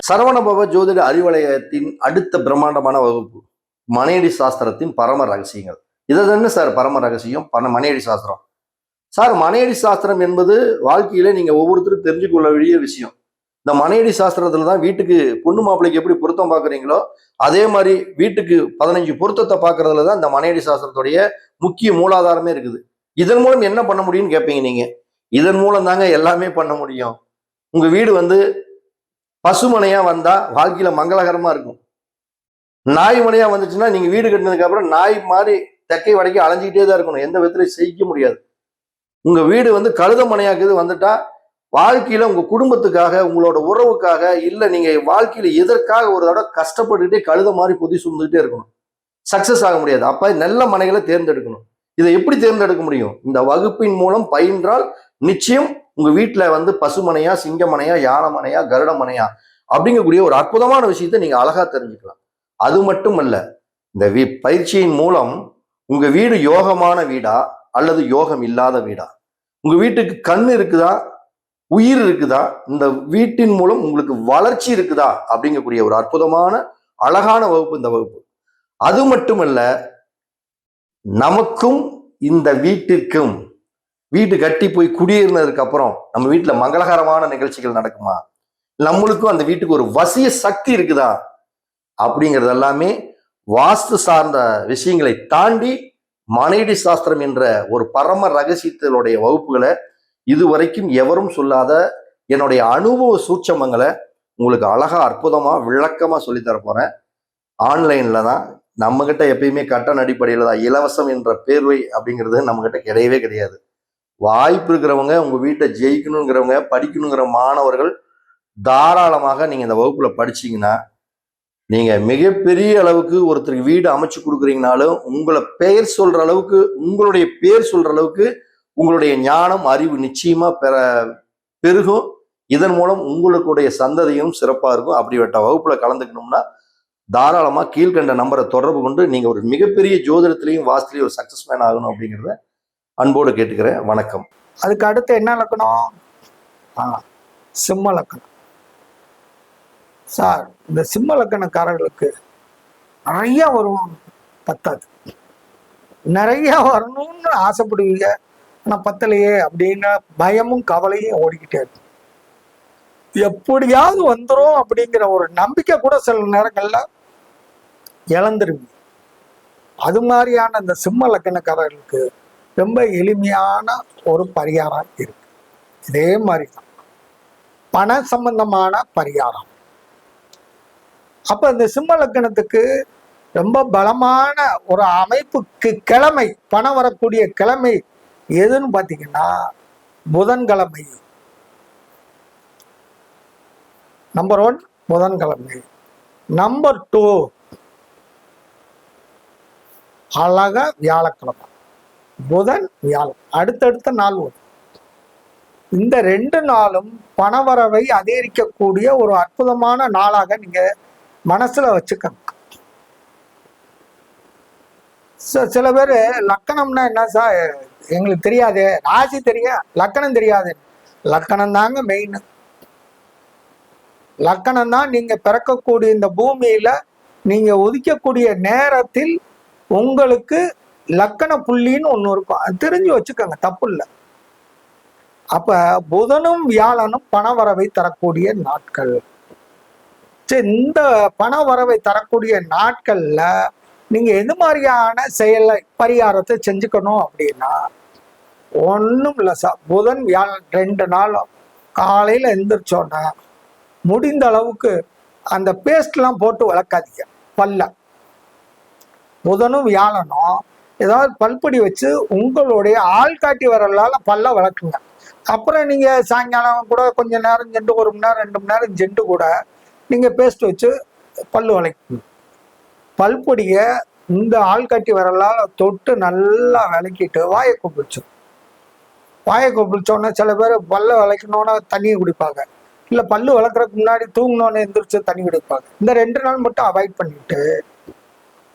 சரவணபவ ஜோதிட அறிவலயத்தின் அடுத்த பிரம்மாண்டமான வகுப்பு மனையடி சாஸ்திரத்தின் பரம ரகசியங்கள். இதை தானே சார் பரம ரகசியம் மனையடி சாஸ்திரம். சார் மனையடி சாஸ்திரம் என்பது வாழ்க்கையில நீங்க ஒவ்வொருத்தரும் தெரிஞ்சுக்கொள்ள வேண்டிய விஷயம். இந்த மனையடி சாஸ்திரத்துல தான் வீட்டுக்கு பொண்ணு மாப்பிள்ளைக்கு எப்படி பொருத்தம் பார்க்குறீங்களோ அதே மாதிரி வீட்டுக்கு 15 பொருத்தத்தை பார்க்கறதுல தான் இந்த மனையடி சாஸ்திரத்துடைய முக்கிய மூலாதாரமே இருக்குது. இதன் மூலம் என்ன பண்ண முடியும்னு கேட்பீங்க நீங்க. இதன் மூலம் தாங்க எல்லாமே பண்ண முடியும். உங்க வீடு பசுமனையா வந்தா வாழ்க்கையில மங்களகரமா இருக்கும். நாய் மனையா வந்துச்சுன்னா நீங்க வீடு கட்டினதுக்கு அப்புறம் நாய் மாதிரி தெக்கை வடக்கை அலைஞ்சிக்கிட்டே தான் இருக்கணும். எந்த விதத்திலையும் செய்ய முடியாது. உங்க வீடு கழுத மனையாக்குது வந்துட்டா வாழ்க்கையில உங்க குடும்பத்துக்காக உங்களோட உறவுக்காக இல்ல நீங்க வாழ்க்கையில எதற்காக ஒரு தடவை கஷ்டப்பட்டுக்கிட்டே கழுத மாதிரி பொதி சுமந்துக்கிட்டே இருக்கணும். சக்சஸ் ஆக முடியாது. அப்ப நல்ல மனைகளை தேர்ந்தெடுக்கணும். இதை எப்படி தேர்ந்தெடுக்க முடியும்? இந்த வகுப்பின் மூலம் பயின்றால் நிச்சயம் உங்க வீட்டுல பசுமனையா சிங்கமனையா யானமனையா கருடமனையா அப்படிங்கக்கூடிய ஒரு அற்புதமான விஷயத்தை நீங்க அழகா தெரிஞ்சுக்கலாம். அது மட்டும் அல்ல, இந்த பயிற்சியின் மூலம் உங்க வீடு யோகமான வீடா அல்லது யோகம் இல்லாத வீடா, உங்க வீட்டுக்கு கண் இருக்குதா உயிர் இருக்குதா, இந்த வீட்டின் மூலம் உங்களுக்கு வளர்ச்சி இருக்குதா அப்படிங்கக்கூடிய ஒரு அற்புதமான அழகான வகுப்பு இந்த வகுப்பு. அது மட்டுமல்ல, நமக்கும் இந்த வீட்டிற்கும் வீடு கட்டி போய் குடியேறினதுக்கு அப்புறம் நம்ம வீட்டுல மங்களகரமான நிகழ்ச்சிகள் நடக்குமா, நம்மளுக்கும் அந்த வீட்டுக்கு ஒரு வசிய சக்தி இருக்குதா அப்படிங்கிறது எல்லாமே வாஸ்து சார்ந்த விஷயங்களை தாண்டி மனையடி சாஸ்திரம் என்ற ஒரு பரம ரகசியத்தினுடைய வகுப்புகளை இதுவரைக்கும் எவரும் சொல்லாத என்னுடைய அனுபவ சூட்சமங்களை உங்களுக்கு அழகா அற்புதமா விளக்கமா சொல்லித்தர போறேன். ஆன்லைன்ல தான். நம்ம கிட்ட எப்பயுமே கட்டண அடிப்படையில தான். இலவசம் என்ற பேர்வை அப்படிங்கிறது நம்ம கிட்ட கிடையவே கிடையாது. வாய்ப்பு இருக்கிறவங்க, உங்க வீட்டை ஜெயிக்கணுங்கிறவங்க, படிக்கணுங்கிற மாணவர்கள் தாராளமாக நீங்க இந்த வகுப்புல படிச்சீங்கன்னா நீங்க மிகப்பெரிய அளவுக்கு ஒருத்தருக்கு வீடு அமைச்சு கொடுக்குறீங்கனாலும் உங்களை பெயர் சொல்ற அளவுக்கு, உங்களுடைய பேர் சொல்ற அளவுக்கு உங்களுடைய ஞானம் அறிவு நிச்சயமா பெருகும். இதன் மூலம் உங்களுடைய சந்ததியும் சிறப்பா இருக்கும். அப்படிப்பட்ட வகுப்புல கலந்துக்கணும்னா தாராளமா கீழ்கண்ட நம்பரை தொடர்பு கொண்டு நீங்க ஒரு மிகப்பெரிய ஜோதிடத்திலையும் வாஸ்துலையும் ஒரு சக்சஸ் மேன் ஆகணும் அப்படிங்கிறத அன்போடு கேட்டுக்கிறேன். வணக்கம். அதுக்கு அடுத்து என்ன லக்கணம்? சிம்ம லக்கணம். சார், இந்த சிம்ம லக்கணக்காரர்களுக்கு நிறைய வரும், பத்தாது. நிறைய வரணும்னு ஆசைப்படுவீங்க, ஆனா பத்தலையே அப்படின்னு பயமும் கவலையும் ஓடிக்கிட்டே இருக்கும். எப்படியாவது வந்துடும் அப்படிங்கிற ஒரு நம்பிக்கை கூட சில நேரங்கள்ல இழந்துருவீங்க. அது மாதிரியான இந்த சிம்ம லக்கணக்காரர்களுக்கு ரொம்ப எளிமையான ஒரு பரிகாரம் இருக்கு. இதே மாதிரி தான் பண சம்பந்தமான பரிகாரம். அப்ப இந்த சிம்ம லக்கணத்துக்கு ரொம்ப பலமான ஒரு அமைப்புக்கு கிழமை, பணம் வரக்கூடிய கிழமை எதுன்னு பாத்தீங்கன்னா புதன்கிழமை. நம்பர் 1 புதன்கிழமை. நம்பர் 2 அழகா வியாழக்கிழமை. புதன் வியாழன் அடுத்தடுத்த நாள் வரும். இந்த 2 நாளும் பணவரவை அதிகரிக்கக்கூடிய ஒரு அற்புதமான நாளாக நீங்க மனசுல வச்சுக்கணும். சில பேர் லக்கணம்னா என்ன சார் எங்களுக்கு தெரியாது, ராசி தெரியும், லக்கணம் தெரியாது. லக்கணம் தாங்க மெயின். லக்கணம் தான் நீங்க பிறக்கக்கூடிய இந்த பூமியில நீங்க ஒதுக்கக்கூடிய நேரத்தில் உங்களுக்கு லக்கண புள்ளின்னு ஒண்ணு இருக்கும். அது தெரிஞ்சு வச்சுக்கோங்க, தப்பு இல்லை. அப்ப புதனும் வியாழனும் பண வரவை தரக்கூடிய நாட்கள். சரி, இந்த பண வரவை தரக்கூடிய நாட்கள்ல நீங்க எது மாதிரியான செயலை பரிகாரத்தை செஞ்சுக்கணும் அப்படின்னா, ஒன்றும் இல்லை சார், புதன் வியாழன் 2 நாளும் காலையில எந்திரிச்சோன்னா முடிந்த அளவுக்கு அந்த பேஸ்ட்லாம் போட்டு வளர்க்காதீங்க பல்ல. புதனும் வியாழனும் ஏதாவது பல்பொடி வச்சு உங்களுடைய ஆள்காட்டி வரலால பல்ல வளர்க்குங்க. அப்புறம் நீங்க சாயங்காலம் கூட கொஞ்சம் நேரம் சென்று 1 மணி நேரம் 2 மணி நேரம் சென்று கூட நீங்க பேஸ்ட் வச்சு பல்லு வளைக்கணும். பல்பொடிய இந்த ஆள்காட்டி வரலால தொட்டு நல்லா விளக்கிட்டு வாயை கொப்பிடிச்சோம். வாயை கொப்பிடிச்சோன்னா சில பேர் பல்ல விளக்கணுன்னா தண்ணியை குடிப்பாங்க, இல்ல பல்லு வளர்க்குறதுக்கு முன்னாடி தூங்கினோன்னு எந்திரிச்சு தண்ணி குடிப்பாங்க. இந்த 2 நாள் மட்டும் அவாய்ட் பண்ணிட்டு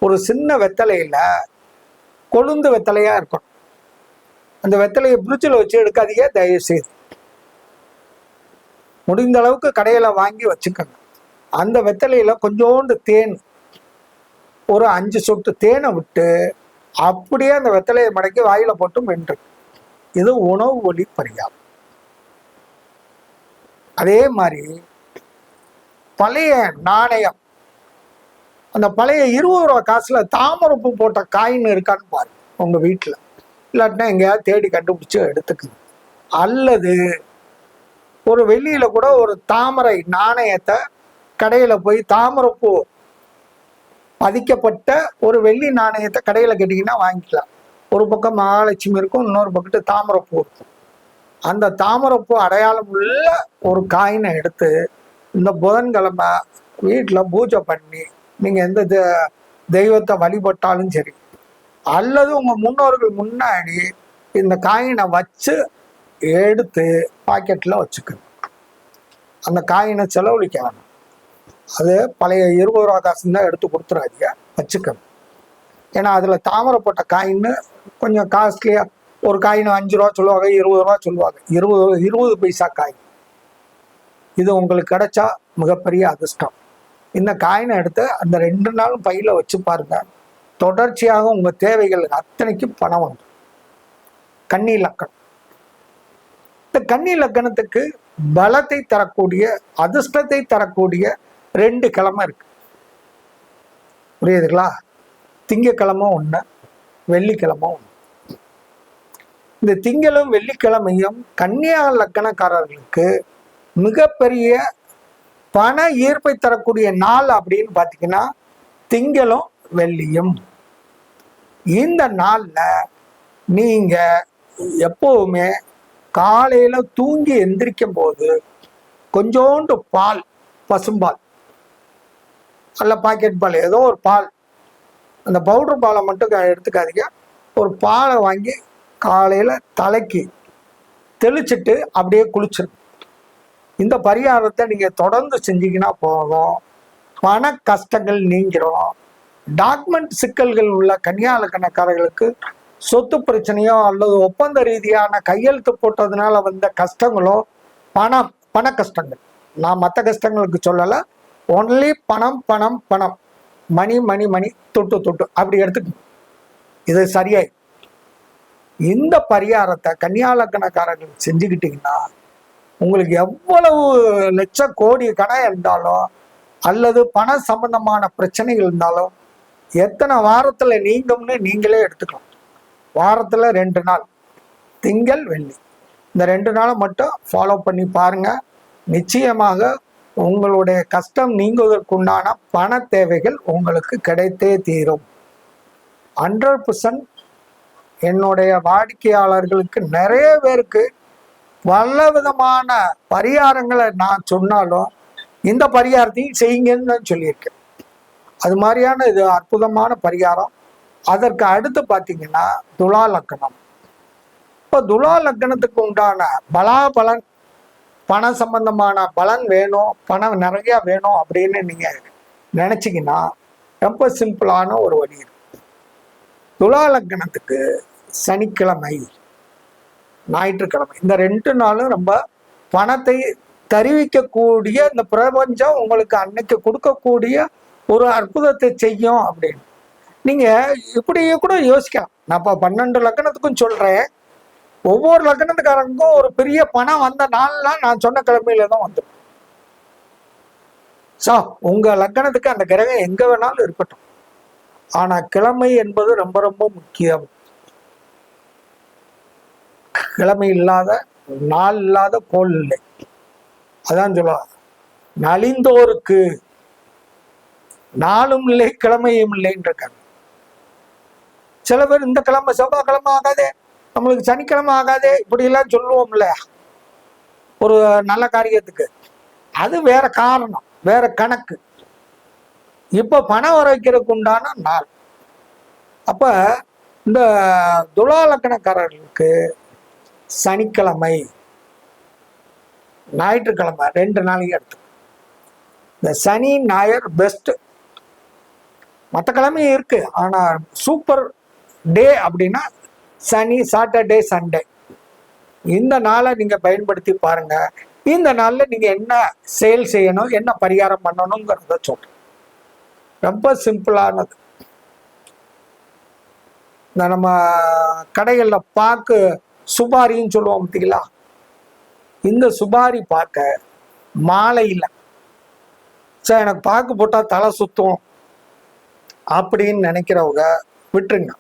ஒரு சின்ன வெத்தலையில கொழுந்து வெத்தலையா இருக்கணும். அந்த வெத்தலையை பிரிட்ஜில் வச்சு எடுக்காதீங்க தயவு செய்து. முடிந்த அளவுக்கு கடையில வாங்கி வச்சுக்கோங்க. அந்த வெத்தலையில கொஞ்சோண்டு தேன், ஒரு 5 சொட்டு தேனை விட்டு அப்படியே அந்த வெத்தலையை மடக்கி வாயில போட்டு மென்று. இது உணவு வழி பரிகாரம். அதே மாதிரி பழைய நாணயம், அந்த பழைய 20 ரூபா காசுல தாமரைப்பூ போட்ட காயின் இருக்கான்னு பாருங்க உங்க வீட்டுல. இல்லாட்டினா எங்கேயாவது தேடி கண்டுபிடிச்சு எடுத்துக்குங்க. அல்லது ஒரு வெள்ளியில கூட ஒரு தாமரை நாணயத்தை கடையில போய் தாமரைப்பூ பதிக்கப்பட்ட ஒரு வெள்ளி நாணயத்தை கடையில கேட்டீங்கன்னா வாங்கிக்கலாம். ஒரு பக்கம் மகாலட்சுமி இருக்கும், இன்னொரு பக்கத்து தாமரைப்பூ இருக்கும். அந்த தாமரைப்பூ அடையாளம் உள்ள ஒரு காயினை எடுத்து இந்த புதன்கிழமை வீட்டில் பூஜை பண்ணி நீங்கள் எந்த தெய்வத்தை வழிபட்டாலும் சரி, அல்லது உங்கள் முன்னோர்கள் முன்னாடி இந்த காயினை வச்சு எடுத்து பாக்கெட்டில் வச்சுக்கணும். அந்த காயினை செலவழிக்க வேணும். அது பழைய 20 ரூபா காசுன்னு தான் எடுத்து கொடுத்துறாதீங்க, வச்சுக்கணும். ஏன்னா அதில் தாமரை போட்ட காயின்னு கொஞ்சம் காஸ்ட்லியாக, ஒரு காயின் 5 ரூபா சொல்லுவாங்க, 20 ரூபா சொல்லுவாங்க. 20 பைசா காயின். இது உங்களுக்கு கிடைச்சா மிகப்பெரிய அதிர்ஷ்டம். இந்த காயினை எடுத்து அந்த 2 நாளும் பையில வச்சு பாருங்க. தொடர்ச்சியாக உங்க தேவைகள் அத்தனைக்கு பணம் வந்து. கன்னி லக்கணம். இந்த கன்னி லக்கணத்துக்கு பலத்தை தரக்கூடிய, அதிர்ஷ்டத்தை தரக்கூடிய 2 கிழமை இருக்கு. புரியுதுங்களா? திங்கக்கிழமை ஒண்ணு, வெள்ளிக்கிழமை ஒண்ணு. இந்த திங்களும் வெள்ளிக்கிழமையும் கன்னியா லக்கணக்காரர்களுக்கு மிகப்பெரிய பண ஈர்ப்பை தரக்கூடிய நாள் அப்படின்னு பார்த்தீங்கன்னா திங்களும் வெள்ளியும். இந்த நாள்ல நீங்க எப்பவுமே காலையில தூங்கி எந்திரிக்கும் போது கொஞ்சோண்டு பால், பசும்பால் அல்ல பாக்கெட் பால், ஏதோ ஒரு பால், அந்த பவுடர் பாலை மட்டும் எடுத்துக்காதீங்க. ஒரு பாலை வாங்கி காலையில தலைக்கு தெளிச்சிட்டு அப்படியே குளிச்சிடும். இந்த பரிகாரத்தை நீங்க தொடர்ந்து செஞ்சீங்கன்னா போதும், பண கஷ்டங்கள் நீங்கிரும். டாக்குமெண்ட் சிக்கல்கள் உள்ள கன்னியா லக்கணக்காரர்களுக்கு சொத்து பிரச்சனையோ அல்லது ஒப்பந்த ரீதியான கையெழுத்து போட்டதுனால வந்த கஷ்டங்களோ, பண கஷ்டங்கள், நான் மற்ற கஷ்டங்களுக்கு சொல்லல, ஒன்லி பணம் பணம் பணம், மணி மணி மணி, தொட்டு தொட்டு அப்படி எடுத்துக்கணும். இது சரியாய். இந்த பரிகாரத்தை கன்னியா லக்கணக்காரர்கள் செஞ்சுக்கிட்டீங்கன்னா உங்களுக்கு எவ்வளவு லட்சம் கோடி கணக்கு இருந்தாலும் அல்லது பண சம்பந்தமான பிரச்சனைகள் இருந்தாலும் எத்தனை வாரத்துல நீங்கும்னு நீங்களே எடுத்துக்கலாம். வாரத்துல 2 நாள், திங்கள் வெள்ளி, இந்த 2 நாளை மட்டும் ஃபாலோ பண்ணி பாருங்க. நிச்சயமாக உங்களுடைய கஷ்டம் நீங்குவதற்குண்டான பண தேவைகள் உங்களுக்கு கிடைத்தே தீரும். 100% என்னுடைய வாடிக்கையாளர்களுக்கு நிறைய பேருக்கு பல விதமான பரிகாரங்களை நான் சொன்னாலும் இந்த பரிகாரத்தையும் செய்யுங்கன்னு தான் சொல்லியிருக்கேன். அது மாதிரியான இது அற்புதமான பரிகாரம். அதற்கு அடுத்து பார்த்தீங்கன்னா துலா லக்கணம். இப்போ துலா லக்கணத்துக்கு உண்டான பலாபலன், பண சம்பந்தமான பலன் வேணும், பணம் நிறைய வேணும் அப்படின்னு நீங்க நினைச்சீங்கன்னா ரொம்ப சிம்பிளான ஒரு வழி இருக்கு. துலா லக்கணத்துக்கு சனிக்கிழமை, ஞாயிற்றுக்கிழமை, இந்த 2 நாளும் ரொம்ப பணத்தை தருவிக்கக்கூடிய, இந்த பிரபஞ்சம் உங்களுக்கு அன்னைக்கு கொடுக்கக்கூடிய ஒரு அற்புதத்தை செய்யும் அப்படின்னு நீங்க இப்படியே கூட யோசிக்கலாம். நான் இப்போ 12 லக்கணத்துக்கும் சொல்றேன். ஒவ்வொரு லக்கணத்துக்காரங்களுக்கும் ஒரு பெரிய பணம் வந்த நாள்லாம் நான் சொன்ன கிழமையில தான் வந்துடும். உங்க லக்கணத்துக்கு அந்த கிரகம் எங்க வேணாலும் இருக்கட்டும், ஆனா கிழமை என்பது ரொம்ப ரொம்ப முக்கியம். கிழமை இல்லாத, நாள் இல்லாத கோள் இல்லை. அதான் சொல்லுவாங்க, நலிந்தோருக்கு நாளும் இல்லை கிழமையும் இல்லைன்னு இருக்காங்க. சில பேர் இந்த கிழமை செவ்வாய்க்கிழமை ஆகாதே, நம்மளுக்கு சனிக்கிழமை ஆகாதே, இப்படி எல்லாம் சொல்லுவோம்ல ஒரு நல்ல காரியத்துக்கு. அது வேற காரணம், வேற கணக்கு. இப்ப பணம் வர வைக்கிறதுக்கு உண்டான நாள். அப்ப இந்த துலா லக்கணக்காரர்களுக்கு சனிக்கிழமை, ஞாயிற்றுக்கிழமை 2 நாளைக்கு எடுத்து, இந்த சனி ஞாயிறு பெஸ்ட். மற்ற கிழமையும் இருக்கு, ஆனா சூப்பர் டே அப்படின்னா சனி, சாட்டர்டே, சண்டே. இந்த நாளை நீங்க பயன்படுத்தி பாருங்க. இந்த நாள்ல நீங்க என்ன செயல் செய்யணும், என்ன பரிகாரம் பண்ணணுங்கிறத சொல்றேன். ரொம்ப சிம்பிளானது. இந்த நம்ம கடைகள்ல பாக்கு சுபாரின்னு சொல்லுவோம் பார்த்தீங்களா, இந்த சுபாரி பாக்க மாலையில் சார் எனக்கு பாக்கு போட்டா தலை சுத்தும் அப்படின்னு நினைக்கிறவங்க விட்டுருங்க.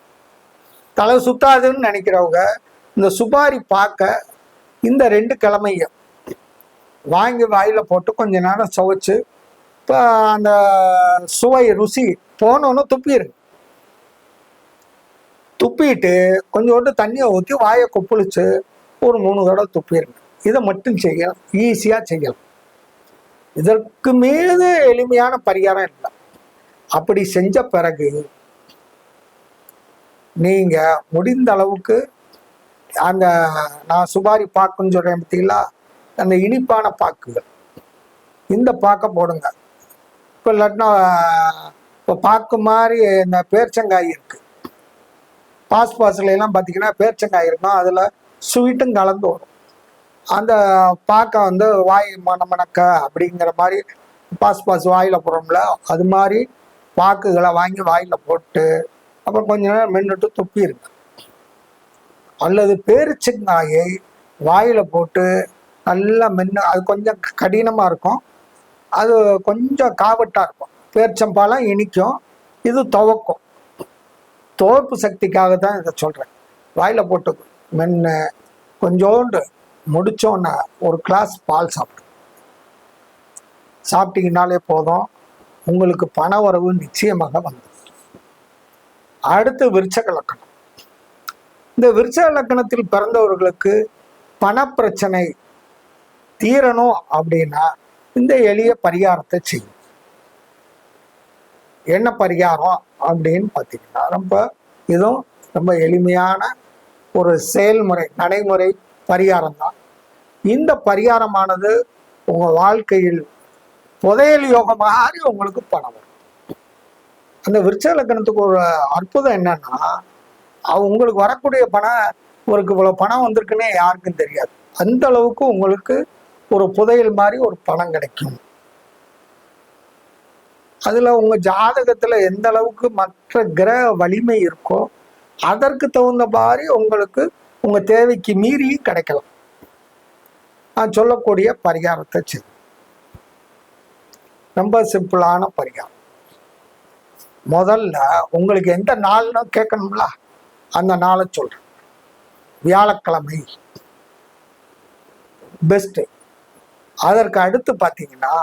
தலை சுத்தாதுன்னு நினைக்கிறவங்க இந்த சுபாரி பாக்க இந்த 2 கிழமையும் வாங்கி வாயில போட்டு கொஞ்ச நேரம் சுவைச்சு இப்போ அந்த சுவை ருசி போனோன்னு துப்பிடுங்க. துப்பிட்டு கொஞ்சோண்டு தண்ணியை ஊற்றி வாயை கொப்பளிச்சு ஒரு 3 தடவை துப்பிடுங்க. இதை மட்டும் செய்யலாம், ஈஸியாக செய்யலாம். இதற்கு மீது எளிமையான பரிகாரம் இல்லை. அப்படி செஞ்ச பிறகு நீங்க முடிந்த அளவுக்கு அந்த நான் சுபாரி பாக்குன்னு சொல்றேன் பார்த்தீங்களா, அந்த இனிப்பான பாக்குகள் இந்த பாக்கை போடுங்க. இப்போ இல்லாட்டினா இப்போ பாக்கு மாதிரி இந்த பேர்ச்சங்காய் இருக்கு, பாஸ்ல எல்லாம் பார்த்தீங்கன்னா பேர்ச்சங்காய் இருக்கும், அதில் ஸ்வீட்டும் கலந்து வரும். அந்த பாக்கை வந்து வாய் மணக்க அப்படிங்கிற மாதிரி பாஸ் வாயில் போடுறோம்ல, அது மாதிரி பாக்குகளை வாங்கி வாயில் போட்டு அப்புறம் கொஞ்ச நேரம் மென்னுட்டு துப்பிடுங்க. அல்லது பேரிச்சங்காயை வாயில் போட்டு நல்லா மென்று, அது கொஞ்சம் கடினமாக இருக்கும், அது கொஞ்சம் காவட்டாக இருக்கும். பேரிச்சம்பாலாம் இனிக்கும், இது துவக்கும். துவப்பு சக்திக்காக தான் இதை சொல்கிறேன். வாயில் போட்டு மென்று கொஞ்சோண்டு முடிச்சோன்னா ஒரு கிளாஸ் பால் சாப்பிட்டீங்கனாலே போதும், உங்களுக்கு பண வரவு நிச்சயமாக வந்து. அடுத்து விருச்சக லக்கணம். இந்த விருச்சக லக்கணத்தில் பிறந்தவர்களுக்கு பணப்பிரச்சனை தீரணும் அப்படின்னா இந்த எளிய பரிகாரத்தை செய்யும். என்ன பரிகாரம் அப்படின்னு பார்த்தீங்கன்னா, இதுவும் ரொம்ப எளிமையான ஒரு செயல்முறை, நடைமுறை பரிகாரம் தான். இந்த பரிகாரமானது உங்க வாழ்க்கையில் புதையல் யோகம் மாதிரி உங்களுக்கு பணம் வரும். அந்த விருச்சக லக்கணத்துக்கு ஒரு அற்புதம் என்னன்னா, உங்களுக்கு வரக்கூடிய பணம், உங்களுக்கு இவ்வளவு பணம் வந்திருக்குன்னே யாருக்கும் தெரியாது. அந்த அளவுக்கு உங்களுக்கு ஒரு புதையல் மாதிரி ஒரு பணம் கிடைக்கும். அதுல உங்க ஜாதகத்துல எந்த அளவுக்கு மற்ற கிரக வலிமை இருக்கோ அதற்கு தகுந்த மாதிரி உங்களுக்கு உங்க தேவைக்கு மீறியும் கிடைக்கலாம். நான் சொல்லக்கூடிய பரிகாரத்தை செய்யும். ரொம்ப சிம்பிளான பரிகாரம். முதல்ல உங்களுக்கு எந்த நாள்னு கேட்கணும்ல, அந்த நாளை சொல்றேன். வியாழக்கிழமை பெஸ்ட். அதற்கு அடுத்து பார்த்தீங்கன்னா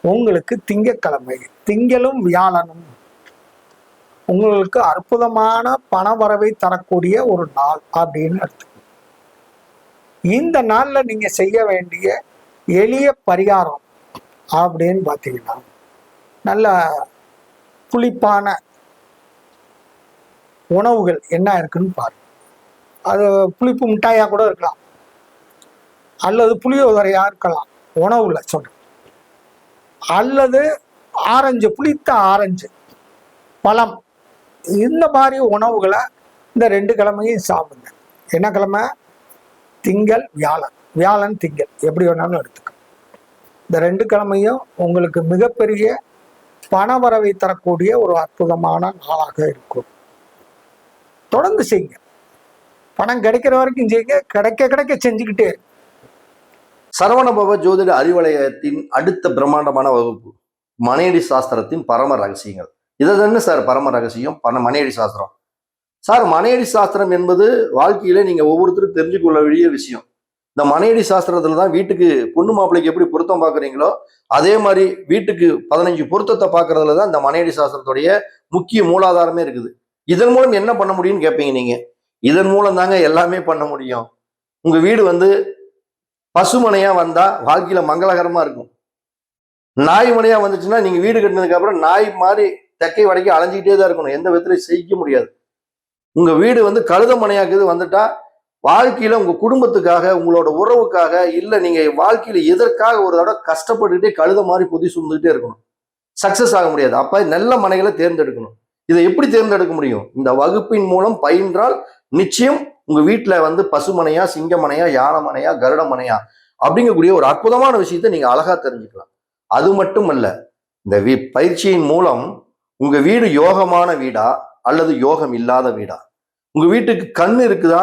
உங்களுக்கு திங்கட்கிழமை, திங்களும் வியாழனும் உங்களுக்கு அற்புதமான பணவரவை தரக்கூடிய ஒரு நாள் அப்படின்னு எடுத்துக்கணும். இந்த நாள்ல நீங்க செய்ய வேண்டிய எளிய பரிகாரம் அப்படின்னு பார்த்தீங்கன்னா, நல்ல புளிப்பான உணவுகள் என்ன இருக்குன்னு பாருங்க. அது புளிப்பு மிட்டாயா கூட இருக்கலாம், அல்லது புளியோதரையா இருக்கலாம், உணவுல சொல்றேன். அல்லது ஆரஞ்சு, புளித்த ஆரஞ்சு பழம், இந்த மாதிரி உணவுகளை இந்த 2 கிழமையும் சாப்பிடுங்க. என்ன கிழமை? திங்கள் வியாழன், வியாழன் திங்கள், எப்படி வேணாலும் எடுத்துக்க. இந்த 2 கிழமையும் உங்களுக்கு மிகப்பெரிய பணவரவை தரக்கூடிய ஒரு அற்புதமான நாளாக இருக்கும். தொடர்ந்து செய்யுங்க. பணம் கிடைக்கிற வரைக்கும் செய்யுங்க, கிடைக்க செஞ்சுக்கிட்டே. சரவணபவ ஜோதிட அறிவலயத்தின் அடுத்த பிரம்மாண்டமான வகுப்பு மனையடி சாஸ்திரத்தின் பரம ரகசியங்கள். இதை தானே சார் பரம ரகசியம், மனையடி சாஸ்திரம். சார் மனையடி சாஸ்திரம் என்பது வாழ்க்கையில நீங்க ஒவ்வொருத்தரும் தெரிஞ்சு கொள்ள வேண்டிய விஷயம். இந்த மனையடி சாஸ்திரத்துல தான் வீட்டுக்கு பொண்ணு மாப்பிள்ளைக்கு எப்படி பொருத்தம் பார்க்குறீங்களோ அதே மாதிரி வீட்டுக்கு 15 பொருத்தத்தை பார்க்கறதுல தான் இந்த மனையடி சாஸ்திரத்துடைய முக்கிய மூலாதாரமே இருக்குது. இதன் மூலம் என்ன பண்ண முடியும்னு கேட்பீங்க நீங்க. இதன் மூலம் தாங்க எல்லாமே பண்ண முடியும். உங்க வீடு பசுமனையா வந்தா வாழ்க்கையில மங்களகரமா இருக்கும். நாய் மனையா வந்துச்சுன்னா நீங்க வீடு கட்டினதுக்கு அப்புறம் நாய் மாதிரி தெக்கை வடக்கை அலைஞ்சிக்கிட்டே தான் இருக்கணும், எந்த விதத்திலையும் செய்ய முடியாது. உங்க வீடு கழுத மனையாக்குது வந்துட்டா வாழ்க்கையில உங்க குடும்பத்துக்காக, உங்களோட உறவுக்காக, இல்ல நீங்க வாழ்க்கையில எதற்காக ஒரு தடவை கஷ்டப்பட்டுக்கிட்டே கழுத மாதிரி பொதி சுமந்துக்கிட்டே இருக்கணும், சக்சஸ் ஆக முடியாது. அப்ப நல்ல மனைகளை தேர்ந்தெடுக்கணும். இதை எப்படி தேர்ந்தெடுக்க முடியும்? இந்த வகுப்பின் மூலம் பயின்றால் நிச்சயம் உங்க வீட்டுல பசுமனையா, சிங்கமனையா, யானை மனையா, கருட மனையா அப்படிங்கக்கூடிய ஒரு அற்புதமான விஷயத்தை நீங்க அழகா தெரிஞ்சுக்கலாம். அது மட்டும் அல்ல, இந்த பயிற்சியின் மூலம் உங்க வீடு யோகமான வீடா அல்லது யோகம் இல்லாத வீடா, உங்க வீட்டுக்கு கண் இருக்குதா,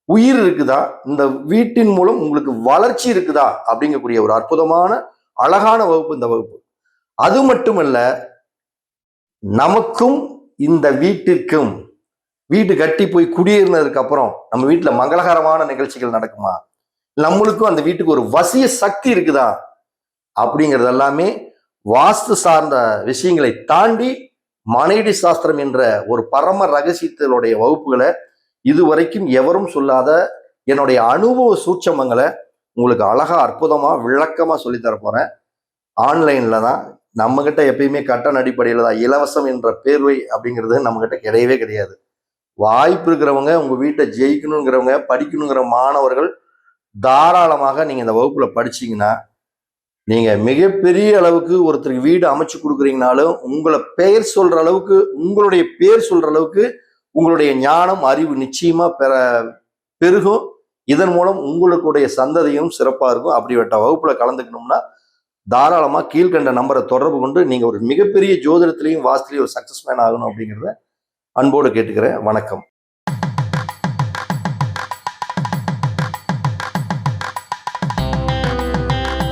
உயிர் இருக்குதா, இந்த வீட்டின் மூலம் உங்களுக்கு வளர்ச்சி இருக்குதா அப்படிங்கக்கூடிய ஒரு அற்புதமான அழகான வகுப்பு இந்த வகுப்பு. அது மட்டுமல்ல, நமக்கும் இந்த வீட்டிற்கும், வீடு கட்டி போய் குடியேறினதுக்கு அப்புறம் நம்ம வீட்டுல மங்களகரமான நிகழ்ச்சிகள் நடக்குமா, நம்மளுக்கும் அந்த வீட்டுக்கு ஒரு வசிய சக்தி இருக்குதா அப்படிங்கிறது எல்லாமே வாஸ்து சார்ந்த விஷயங்களை தாண்டி மனையடி சாஸ்திரம் என்ற ஒரு பரம ரகசியத்தினுடைய வகுப்புகளை இதுவரைக்கும் எவரும் சொல்லாத என்னுடைய அனுபவ சூட்சமங்களை உங்களுக்கு அழகா அற்புதமா விளக்கமா சொல்லித்தர போறேன். ஆன்லைன்ல தான். நம்ம கிட்ட எப்பயுமே கட்டண அடிப்படையில தான், இலவசம் என்ற பேர்வை அப்படிங்கிறது நம்ம கிட்ட கிடையவே கிடையாது. வாய்ப்பு இருக்கிறவங்க, உங்க வீட்டை ஜெயிக்கணுங்கிறவங்க, படிக்கணுங்கிற மாணவர்கள் தாராளமாக நீங்க இந்த வகுப்புல படிச்சீங்கன்னா, நீங்க மிகப்பெரிய அளவுக்கு ஒருத்தருக்கு வீடு அமைச்சு கொடுக்குறீங்கனாலும் உங்களை பெயர் சொல்ற அளவுக்கு, உங்களுடைய பேர் சொல்ற அளவுக்கு உங்களுடைய ஞானம் அறிவு நிச்சயமா பெருகும். இதன் மூலம் உங்களுடைய சந்ததியும் சிறப்பா இருக்கும். அப்படிப்பட்ட வகுப்புல கலந்துக்கணும்னா தாராளமா கீழ்கண்ட நம்பரை தொடர்பு கொண்டு நீங்க ஒரு மிகப்பெரிய ஜோதிடத்திலையும் வாஸ்துலையும் ஒரு சக்சஸ் மேன் ஆகணும் அப்படிங்கிறத அன்போடு கேட்டுக்கிறேன். வணக்கம்.